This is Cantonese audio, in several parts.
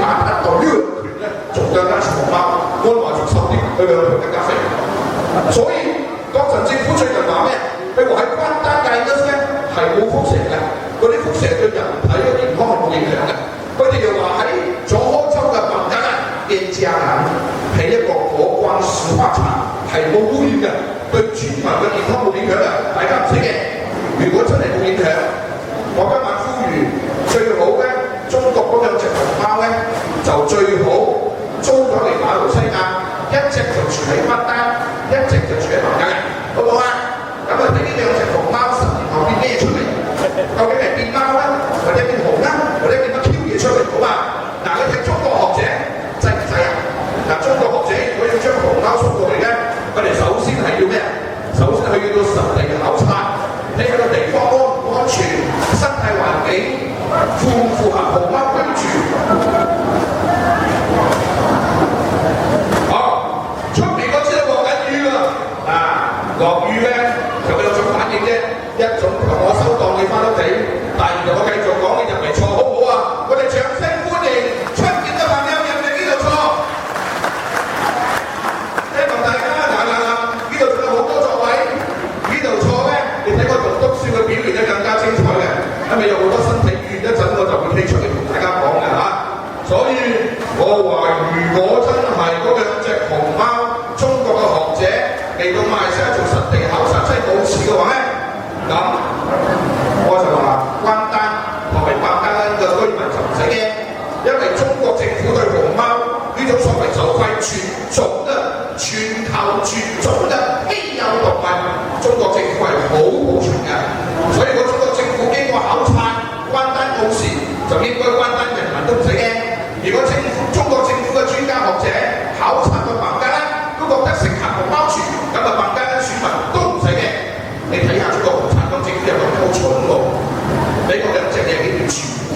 蛋一代呢個權咧，仲更加似熊貓，安華仲瘦啲，佢兩條更加肥。所以國民政府最近話咩？佢話喺關丹界嗰啲咧係冇輻射嘅，嗰啲輻射對人體嘅健康係冇影響嘅。佢哋又話喺佐康州嘅孟加拉嘅家眼係一個火光石化廠，係冇污染嘅，對全民嘅健康冇影響嘅，大家唔使驚。如果真係冇影響，我今晚呼籲最好咧，中國嗰兩隻熊貓咧就最好租咗嚟馬來西亞，一隻就住喺關丹，一隻就住喺孟加拉，好唔好啊？咁啊睇呢兩隻熊貓10年後變咩出嚟？究竟係變貓咧，或者變熊咧，或者變乜 Q 嘢出嚟？好嘛？嗱，你睇中國學者制唔制啊？嗱，中國學者如果要將熊貓送過嚟咧，佢哋首先係要咩啊？首先係要到實地嘅考察，睇下個地方安唔安全，生態環境符唔符合熊貓居住。好，出面嗰支都落緊雨啦，落雨咧就有種反應啫，一種同我收檔你翻屋企，第二就我繼續講你入嚟坐好唔好啊？我哋掌聲歡迎出面嘅朋友入嚟呢度坐。希望大家呢度仲有好多座位，呢度坐咧，你睇個棟篤笑嘅表現咧更加精彩嘅，因為有好多身體語言，一陣我就會企出嚟同大家講嘅嚇。所以我話如果真係嗰兩隻熊貓，中國嘅學者嚟到馬來西亞做實地考察真係冇事嘅話咧，咁我就話關丹同埋孟加拉嘅居民就唔使驚，因為中國政府對熊貓呢種所謂就快絕種嘅全球絕種嘅稀有動物，中國政府係好保存嘅。所以如果中國政府經過考察關丹冇事，就應該關丹人民都唔使驚。如果中國政府嘅專家學者考察到孟加拉都覺得適合熊貓住，咁啊孟加拉選民都唔使驚。你睇下中國共產黨政府有咁好蠢喎，美國兩隻嘢幾條柱嘅，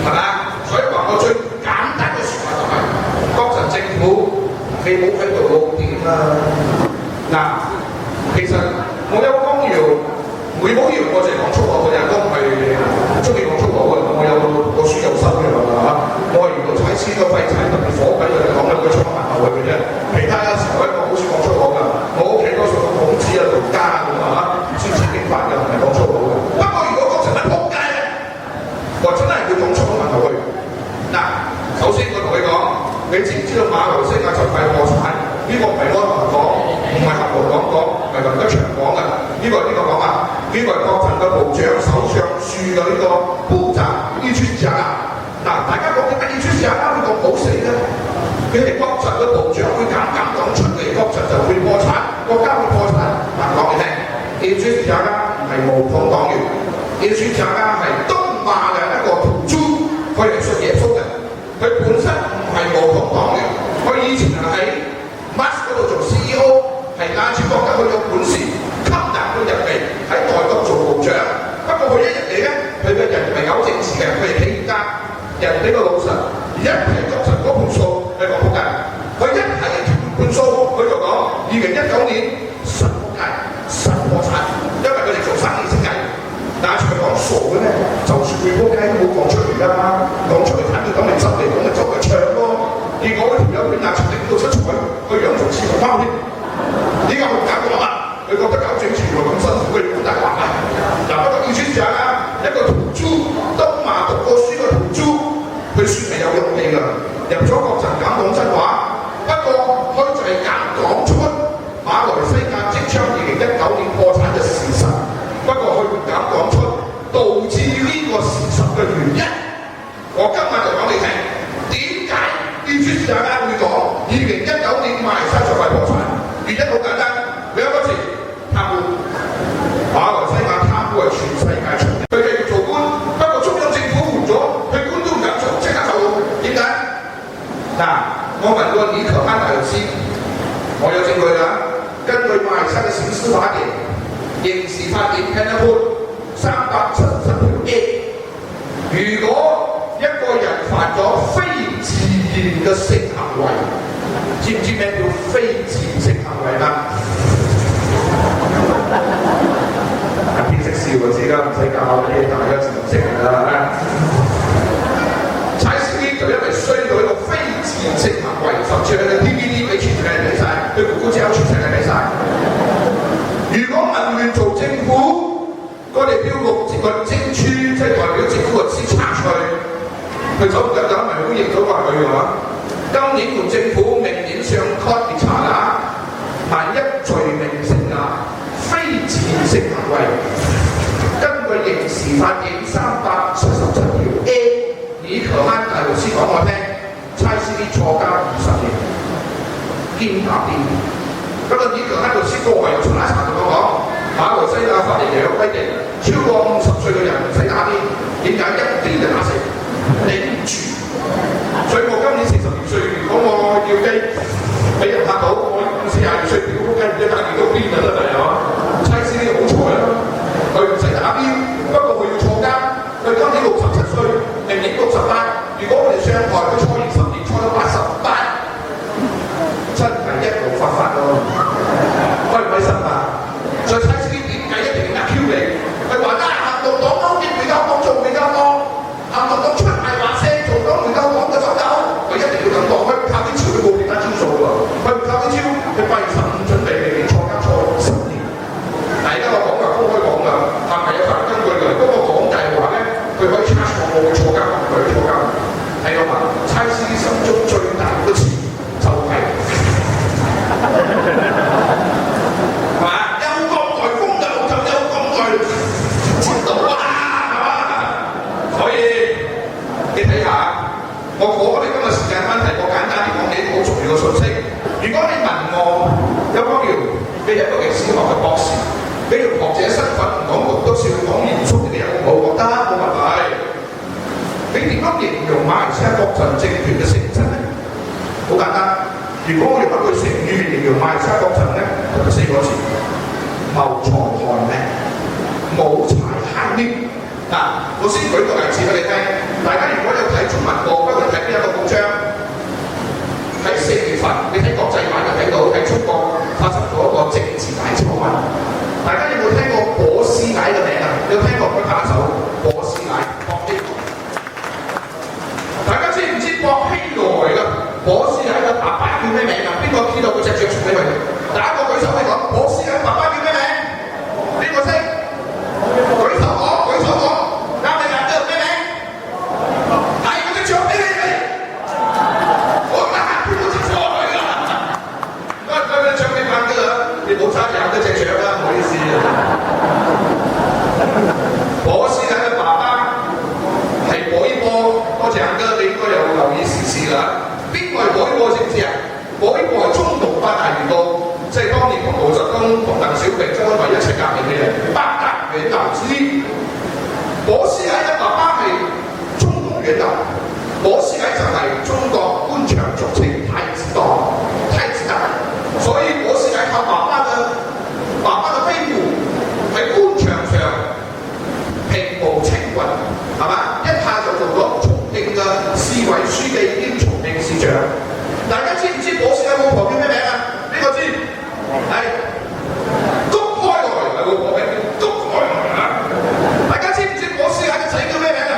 係咪啊？所以話我最簡單嘅説話就係、國陣政府你冇喺度露點啦。嗱，其實我有光耀，每冇耀我就係講粗口嘅人，都唔係中意講粗口嘅。我有個書有收嘅係嘛？我係如果踩車個廢柴特別火緊，我就講兩句粗口問候佢嘅啫。其他有時候咧，我好少講粗口㗎。我屋企多數講孔子啊、道家咁啊，孫子兵法嘅，唔係講粗口嘅。不過如果嗰陣係仆街咧，我真係會講粗口問候佢。嗱，首先我同佢講，你知唔知道馬來西亞就快破產？呢個唔係安華講，唔係合和講，唔係林德祥講嘅。呢個講啊，呢個係國陣嘅部長首相署嘅呢個部長呢專家。嗱，大家講點解呢專家會咁好死咧？佢哋國陣嘅部長會咁講出嚟，國陣就會破產，國家會破產。嗱，講你聽，呢專家唔係無統黨員，呢專家係東馬嘅一個屠豬，佢係信耶穌嘅，佢本身唔係無統黨員，佢以前係喺 Mas 嗰度做 CEO， 係亞洲國家佢有本事吸納佢入嚟喺內閣做部長。不過佢一入嚟咧，佢嘅人唔係搞政治嘅，佢係企業家，人哋個老實，一睇國陣嗰盤數係講仆街，佢一睇盤數佢就講2019年實仆街、實破產，因為佢哋做生意識計。但係佢講傻嘅咩？就算佢仆街都冇講出嚟㗎嘛，講出嚟睇到咁嚟執嚟講咪走嚟唱咯。結果嗰條友俾壓出嚟到出彩，個樣仲似熊貓添。點解會咁講啊？佢覺得搞政治原來咁辛苦，佢哋好大話啊！嗱，不過要專長啊，一個屠豬，東馬讀過書嘅屠豬，佢算係有勇氣㗎。入咗國陣敢講真話，不過佢就係敢講出馬來西亞即將2019年破產嘅事實。不過佢唔敢講出導致呢個事實嘅原因。我今日就講你聽，點解呢專家會講2019年馬來西亞就快破產？原因好簡單，兩個字：貪污。馬來西亞貪污係全世界出名。佢繼續做官，不過中央政府換咗，佢官都唔敢做，即刻走佬。點解？嗱，我問過李可安大律師，我有證據㗎。根據馬來西亞嘅刑事法典。刑事法典聽得判370條 A， 如果一個人犯咗非自願嘅性行為，知唔知咩叫非自願性行為啊？邊識笑就知啦，唔使教啲大家就識㗎啦。踩司機就因為衰到一個似佢嘅 TVD 俾全世界人睇晒，佢咕咕膠全世界睇晒。如果民聯做政府，我哋標律政處即係代表政府律師查出去，佢走唔走咪都認咗話佢嘅話。今年換政府，明年上 court 調查啦。萬一罪名成立，非自願性行為，根據刑事法典377條 A， 李可安大律師講我聽，蔡司啲坐監50年，堅打啲。咁啊，李可安律師過嚟又查一查同我講，馬來西亞法律又有規定，超過50歲嘅人唔使打啲，點解一啲就打死？頂住！所以我今年42歲，如果我叫雞俾人嚇到，我42歲屌雞唔知打幾多邊啊真係係嘛？蔡司呢好彩啦，佢唔使打標，不過佢要坐監。佢今年67歲，明年68。如果我哋上台，佢坐完10年，坐到88，真係一無法法咯。開唔開心啊？所以蔡司點解一定要壓 Q 你？佢話行動黨勾結回教黨做回教黨，行動黨出賣話聲做黨回教黨嘅走狗，佢一定要咁講。佢唔靠啲招，佢冇其他招數喎。佢唔靠啲招，佢8月15準備明年坐監坐10年。但係而家我講嘅公開講㗎，係咪有法律根據㗎？不過講大話咧，佢可以 charge 我去坐監，佢去坐監。係我話，蔡司心中最大嘅詞就係、係嘛？有國台風就有國台知道啦，係嘛？所以你睇下，我哋今日時間關係，我簡單啲講幾個好重要嘅信息。如果你問我，有講叫你係一個歷史學嘅博士，你用學者身份唔講咁多笑，講嚴肅啲嘅，我覺得冇問題。你點樣形容馬來西亞國陣政權嘅性質咧？好簡單，如果我用一句成語嚟形容馬來西亞國陣咧，就4個字：謀財害命，冇柴慳啲。嗱，我先舉個例子俾你聽。大家如果有睇中文報，不論睇邊一個報章，喺4月份，你睇國際版就睇到喺中國發生咗一個政治大醜聞。大家有冇聽過波斯奶嘅名啊？有聽過佢打手波斯奶博希來？大家知唔知博希來嘅波斯奶嘅爸爸叫咩名啊？邊個知道佢隻雀送俾佢？第一個舉手嚟講，波斯奶爸爸叫咩名？邊個識？舉手講，啱你揀咗咩名？係佢嘅雀俾你。我嗱邊個知錯佢㗎？佢嘅雀俾翻㗎啦，你冇差人嗰隻雀啦，唔好意思啊。波斯奶嘅爸爸係波伊波，多謝阿哥，你應該有留意時事啦。邊個係波伊波知唔知啊？波伊波係中共八大元老，即係當年同毛澤東、同鄧小平、周恩來一齊革命嘅人，八大元老之一。波斯奶嘅爸爸係中共元老，波斯奶就係中國官場俗稱太子黨、太子黨，所以波斯奶靠爸爸嘅飛虎喺官場上平步青雲，係嘛？一下就做咗重慶嘅市委書記兼重慶市長。大家知唔知波斯奶老婆叫咩名啊？邊個知？係谷開來係老婆名，谷開來啊！大家知唔知波斯奶嘅仔叫咩名啊？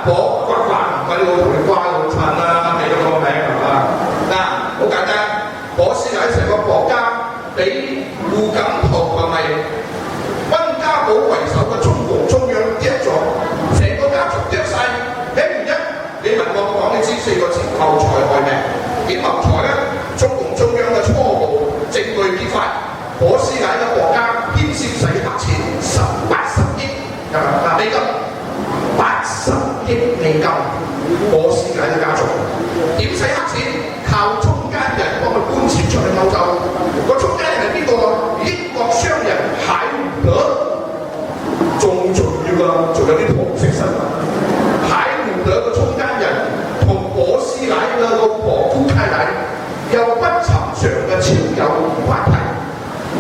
果骨環，咪老同你瓜老襯啦，係咁個名係嘛？嗱，好簡單，波斯奶成個國家俾胡錦濤同埋溫家寶為首嘅中共中央一咗，成個家族剁晒。咩原因？你問我講，你知4個字：謀財害命。點謀財咧？中共中央嘅初步證據揭發，波斯奶嘅國家牽涉洗黑錢80億美金，80億美金。波斯奶嘅家族點洗黑錢？靠中間人幫佢搬錢出去歐洲。個中間人係邊個？英國商人海伍德。仲重要㗎，仲有啲紅色新聞。海伍德嘅中間人同波斯奶嘅老婆夫太太有不尋常嘅超友誼關係。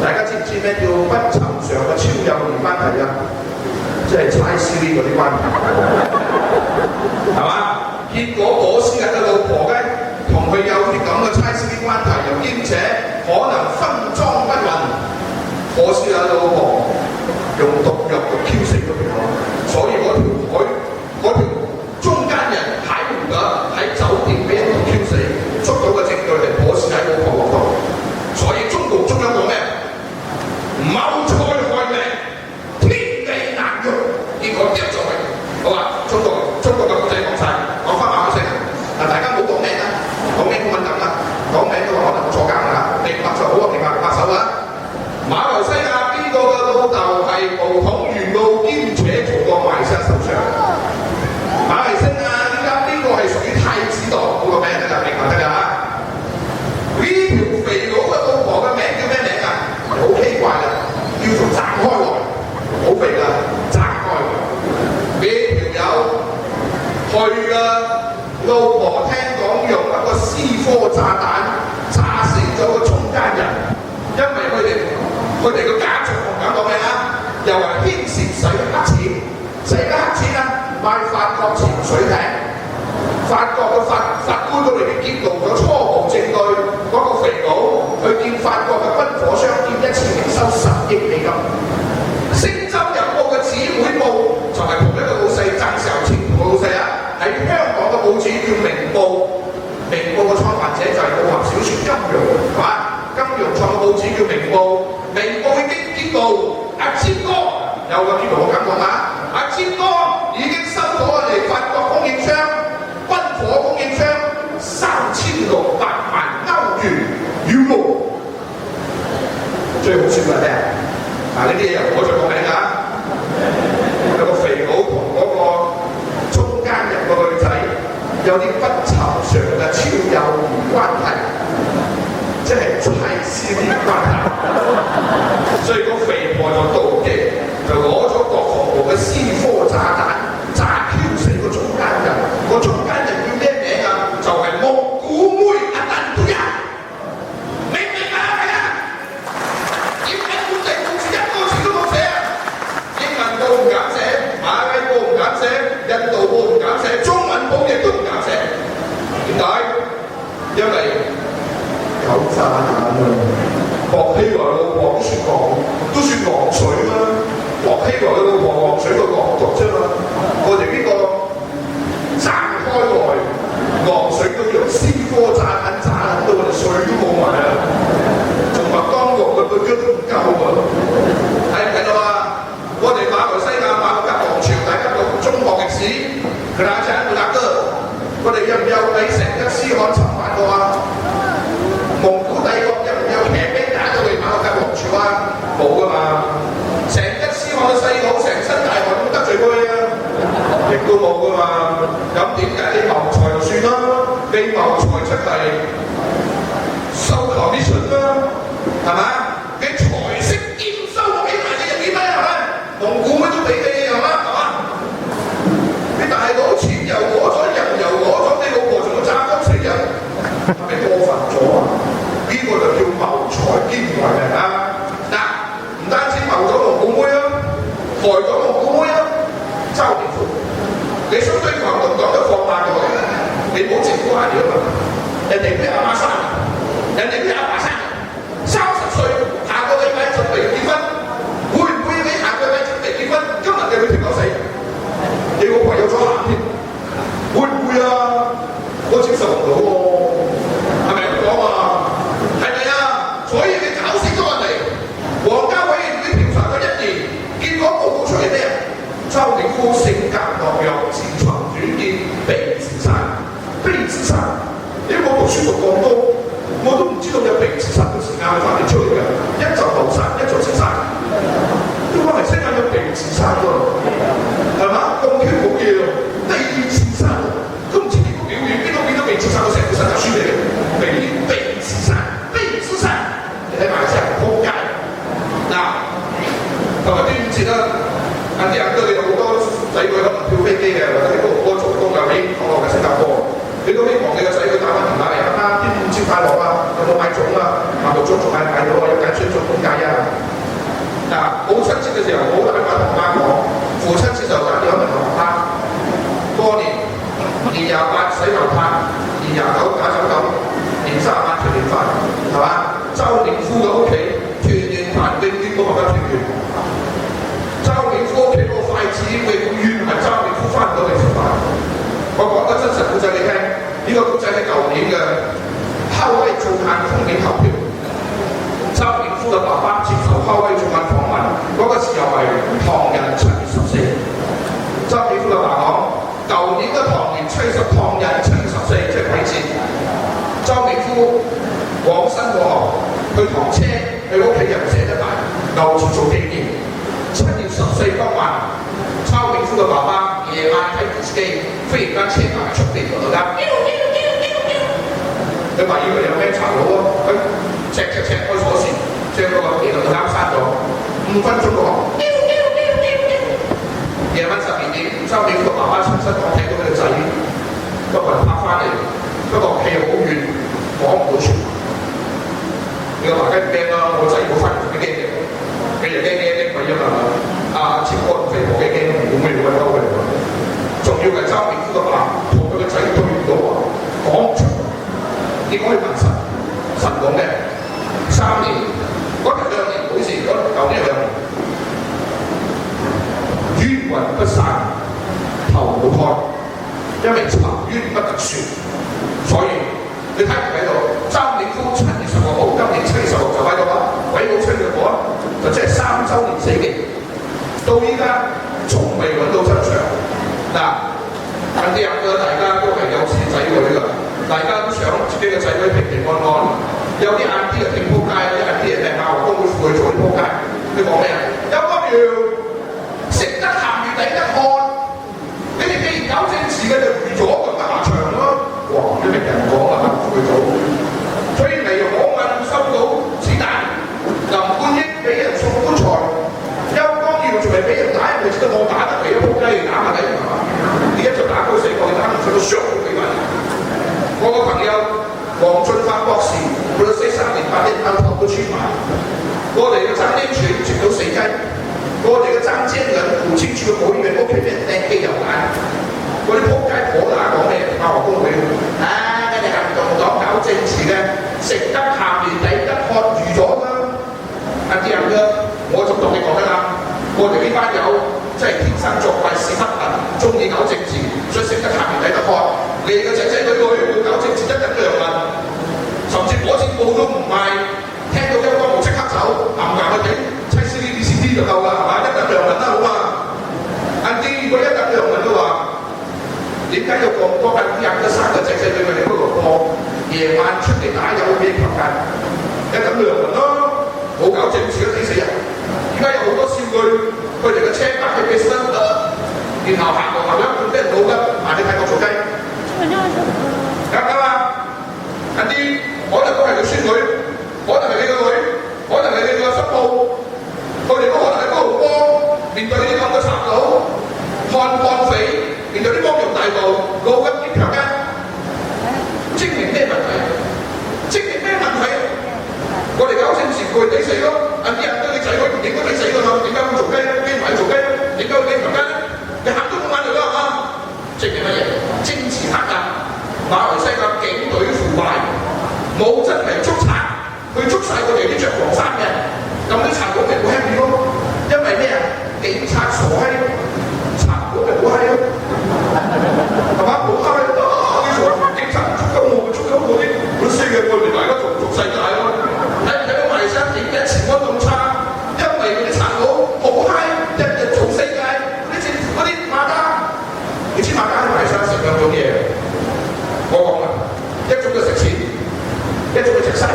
大家知唔知咩叫不尋常嘅超友誼關係啊？即係猜司呢嗰啲關係，係嘛？結果波斯奶嘅老婆咧，同佢有啲咁嘅猜司啲關係，又兼且可能分贓不勻。波斯奶老婆用毒藥毒 Q 死咗佢，所以嗰條中間人喺唔得喺酒店俾人毒 Q 死。老婆聽講用一個 C4 炸彈炸死咗個中間人，因為佢哋個家族講到咩啊？又話牽涉洗黑錢，洗咩黑錢啊？買法國潛水艇，法國嘅法官都已經揭露咗初步證據，嗰、那個肥佬去見法國嘅軍火商，見一次營收10億美金。星洲日報嘅姊妹報就係同一個老細爭時候前同個老細啊，喺香港嘅報紙叫明報，明報嘅創辦者就係武俠小説金庸，係嘛？金庸創嘅報紙叫明報，明報已經揭露阿尖哥有個揭露我感覺啊，阿尖哥已經收咗我哋法國供應商、軍火供應商3600萬歐元，Euro。最好笑係咩啊？嗱，呢啲嘢由我再講名㗎，有個肥佬同嗰個中間人個女仔有啲不尋常嘅超友誼關係，即係妻子戀關係，所以個肥婆就妒忌，就攞咗國防部嘅 C4 炸彈炸 Q 死個中間人，個中間人叫咩名啊？就係蒙古妹阿丹都人，明唔明啊？係啊？點解本地報紙一個字都冇寫啊？英文報唔敢寫，馬拉報唔敢寫，印度報唔敢寫，中文報亦都唔敢寫。點解？因為有炸彈啊！薄熙來老婆都算昂水啦，薄熙來老婆昂水個港獨啫嘛。我哋呢個炸開來昂水都用 C4 炸彈炸到我哋水都冇埋啊！仲麥當勞嘅腳都唔夠喎，睇唔睇到啊？我哋馬來西亞馬六甲王朝，大家讀中學歷史，佢打仗冇打過，我哋有唔有俾成吉思汗侵犯過啊？蒙古帝國有唔有騎兵打到嚟馬六甲王朝啊？冇噶嘛！成吉思汗嘅細佬成身大汗都得罪過你啊？亦都冇噶嘛！咁點解你謀財就算啦？你謀財出嚟收 commission 啦，係嘛？你財色兼收幾萬嘅人點啊？係咪？蒙古妹都俾你係嘛？係嘛？你大佬錢又攞咗，人又攞咗，你老婆仲要揸鳩死人，係咪過分咗啊？呢個就叫謀財兼為人啊！嗱，唔單止謀咗蒙古妹啊，害咗蒙古妹啊，周年富，你想對強東講就放慢佢，你唔好直呼下料啊！人哋俾阿媽生，人哋俾阿爸生，30歲，下個禮拜準備結婚，會唔會你下個禮拜準備結婚，今日就去跳狗死？你老婆有咗男添，會唔會啊？我接受唔到喎，係咪咁講啊？係咪啊？所以你搞死咗人哋，皇家委員會調查咗1年，結果報告出嚟咩？周永夫性格懦弱，自尋短見，被自殺。被自殺，因為我讀書讀咁多，我都唔知道有被自殺嘅時間係反嚟出嚟嘅，一就謀殺，一就自殺。都馬來西亞有被自殺喎，係嘛？咁 Q 好嘢喎，被自殺，都唔知邊個表演，邊個變咗被自殺到成副身就輸嚟嘅，被自殺，被自殺，你睇馬來西亞撲街。嗱，同埋端午節啦，阿啲阿哥你有好多仔女可能跳飛機嘅，或者喺多倫多做工啊，喺韓國嘅新加坡，你都希望你個仔女打翻電話嚟，啱端午節快樂啊！有冇買粽啊？買到粽仲買到啊？有揀選粽點解啊？嗱，母親節嘅時候冇打電話同媽講，父親節就打電話問媽媽。過年年28洗頭髮，年29打手狗，年38團年飯，係嘛？周永夫嘅屋企團年飯永遠冇辦法團圓。周永夫屋企個筷子永遠係周永夫翻唔到嚟食飯。我講個真實故仔你聽，呢個故仔係舊年嘅烤威做客封面投票。周永夫嘅爸爸接受烤威做客訪問，嗰個時候係唐人7月14。周永夫嘅爸講：舊年嘅唐人7月14，即係鬼節。周永夫往新過河，去唐車，去屋企人捨得埋，留住做紀念。7月14當晚，周永夫嘅爸爸夜晚睇電視機，忽然間車牌出地圖度㗎，佢話以為有咩賊佬啊，佢赤開鎖匙，將嗰個電腦啱閂咗，5分鐘過後，夜晚12點，周永夫嘅爸爸親身講聽到佢個仔個魂魄翻嚟，不過氣好遠，講唔到出。你個麻雞唔驚啦，我仔冇翻嚟都驚嘅，佢就驚鬼啊嘛！阿前哥肥婆驚冇咩會嬲佢，仲要係周面夫個爸同佢個仔對唔到話，講唔出。結果去問神，神講咩？3年，嗰2年，唔好意思，舊年2年，冤魂不散，頭冇開，因為沉冤不得雪，所以你睇唔睇到？周年夫7月15號，今年7月16就喺度啦，鬼佬吹嘅火就即係3週年死刑，到依家仲未揾到真相。嗱，近啲日子大家都係有子仔女㗎。大家都想自己嘅仔女平平安安，有啲晏啲就挺仆街，有啲晏啲係亞華公會負去做啲仆街。你講咩啊？有個苗食得鹹魚抵得渴，你哋既然搞政治嘅就預咗咁嘅下場咯。哇！啲名人講啊，負去做，所以黎可敏收到子彈，林冠英俾人送棺材，邱光耀仲係俾人打，你知道我打得嚟一仆街嚟打下你係嘛？而家就打到死我，你打唔出個傷俾埋。我個朋友黃俊發博士，佢死3年8年頭頭都穿埋。我哋嘅爭丁處直到死雞，我哋嘅爭精人胡清處嘅保險屋企俾人掟機油彈，嗰啲仆街火打講咩？亞華公會，你哋行動黨搞政治嘅，食得鹹魚抵得渴預咗啦。啲人嘅，我就同你講得啦，我哋呢班友真係天生作怪屎忽痕，中意搞政治，所以食得鹹魚抵得渴。你哋嘅仔仔女女會搞政治一等良民，甚至火箭報都唔賣，聽到邱光武即刻走，岩去頂妻子呢啲 CD 就夠啦，係嘛？一等良民啦，好嘛？如果一等良民都話，點解有咁多啲人嘅3個仔仔女女嚟嗰度播，夜晚出嚟打有咩強姦？一等良民咯，冇搞政治都死死人。而家有好多少女，佢哋嘅車架係俾新得，然後行路行一半俾人老㗎，你睇我做雞。啱唔啱啊？啲可能都係佢孫女，可能係你個女，可能係你個叔母，佢哋都可能係嗰度幫面對呢啲咁嘅賊佬、悍匪，面對啲光榮大道、老一啲強姦，證明咩問題？證明咩問題？我哋搞政治佢抵死咯，啲人對你仔女唔應該抵死㗎嘛？點解會做雞咧？機埋做雞咧？點解會俾強姦咧？你行都冇眼淚啦，係嘛？證明乜嘢？政治黑暗，馬來西亞警隊腐敗，冇真係捉賊，去捉晒佢哋啲着黃衫嘅，咁啲賊佬咪好 happy 咯。因為咩啊？警察傻閪，賊佬咪好閪咯，係嘛？好閪啲警察捉鳩我，咪捉鳩嗰啲4嘅過嚟，大家逐世界咯。睇唔睇到馬來西亞點解治安咁差？因為嗰啲賊佬好閪，日日做世界嗰啲政府嗰啲馬家。你知馬家喺馬來西亞食兩種嘢，我講啦，一種就食錢，一種就食西，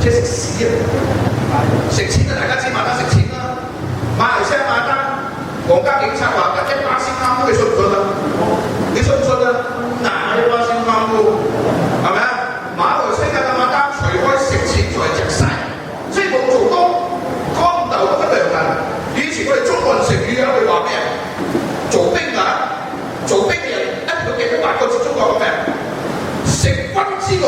即係食屎啊！食錢啊，大家知馬家食錢啦。馬來西亞馬家，皇家警察話100%貪污，你信唔信啊？你信唔信啊？哪100%貪污？係咪啊？馬來西亞嘅馬家除開食錢，就係食西，即係冇做工，乾豆都不良人。以前我哋中國人成語有一句話咩啊？做兵啊！做兵嘅人一定要記得8個字中國嘅咩？食君之祿，